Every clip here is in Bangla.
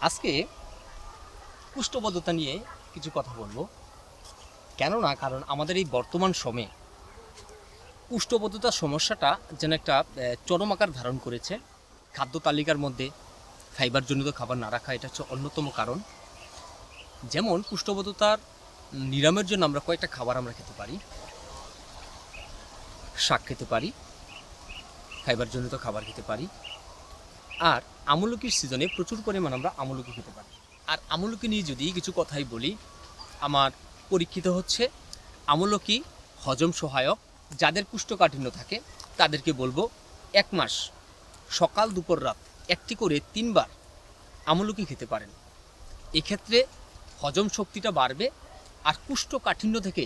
আজকে পুষ্টবদ্ধতা নিয়ে কিছু কথা বলবো। কারণ আমাদের এই বর্তমান সময়ে পুষ্টবদ্ধতার সমস্যাটা যেন একটা চরম আকার ধারণ করেছে। খাদ্য তালিকার মধ্যে ফাইবারজনিত খাবার না রাখা এটা হচ্ছে অন্যতম কারণ। যেমন পুষ্টবদ্ধতার নিরাময়ের জন্য আমরা কয়েকটা খাবার আমরা খেতে পারি। শাক খেতে পারি, ফাইবারজনিত খাবার খেতে পারি, আর আমলকির সিজনে প্রচুর পরিমাণ আমরা আমলকি খেতে পারি। আর আমলকি নিয়ে যদি কিছু কথাই বলি, আমার পরীক্ষিত হচ্ছে আমলকি হজম সহায়ক। যাদের কোষ্ঠকাঠিন্য থাকে তাদেরকে বলবো 1 মাস সকাল দুপুর রাত একটি করে 3 বার আমলকি খেতে পারেন। এক্ষেত্রে হজম শক্তিটা বাড়বে আর কোষ্ঠকাঠিন্য থেকে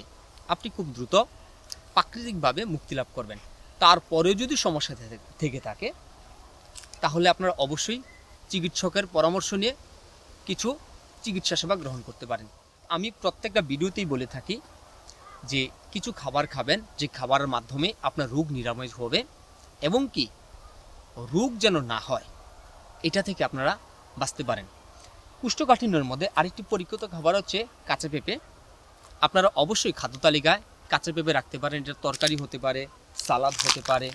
আপনি খুব দ্রুত প্রাকৃতিকভাবে মুক্তি লাভ করবেন। তারপরেও যদি সমস্যা থেকে থাকে তাহলে আপনারা অবশ্যই চিকিৎসকের পরামর্শ নিয়ে কিছু চিকিৎসা সেবা গ্রহণ করতে পারেন। আমি প্রত্যেকটা ভিডিওতেই বলে থাকি যে কিছু খাবার খাবেন যে খাবারের মাধ্যমে আপনার রোগ নিরাময় হবে এবং কি রোগ যেন না হয় এটা থেকে আপনারা বাঁচতে পারেন। কোষ্ঠকাঠিন্যের মধ্যে আরেকটি পরীক্ষিত খাবার হচ্ছে কাঁচা পেঁপে। আপনারা অবশ্যই খাদ্য তালিকায় কাঁচা পেঁপে রাখতে পারেন। এটা তরকারি হতে পারে, সালাদ হতে পারে,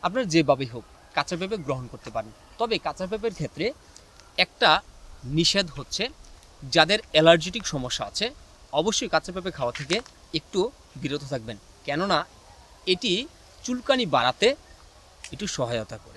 আপনার যেভাবেই হোক কাঁচা পেঁপে গ্রহণ করতে পারেন। তবে কাঁচা পেঁপের ক্ষেত্রে একটা নিষেধ হচ্ছে, যাদের অ্যালার্জিটিক সমস্যা আছে অবশ্যই কাঁচা পেঁপে খাওয়া থেকে একটু বিরত থাকবেন, কেননা এটি চুলকানি বাড়াতে একটু সহায়তা করে।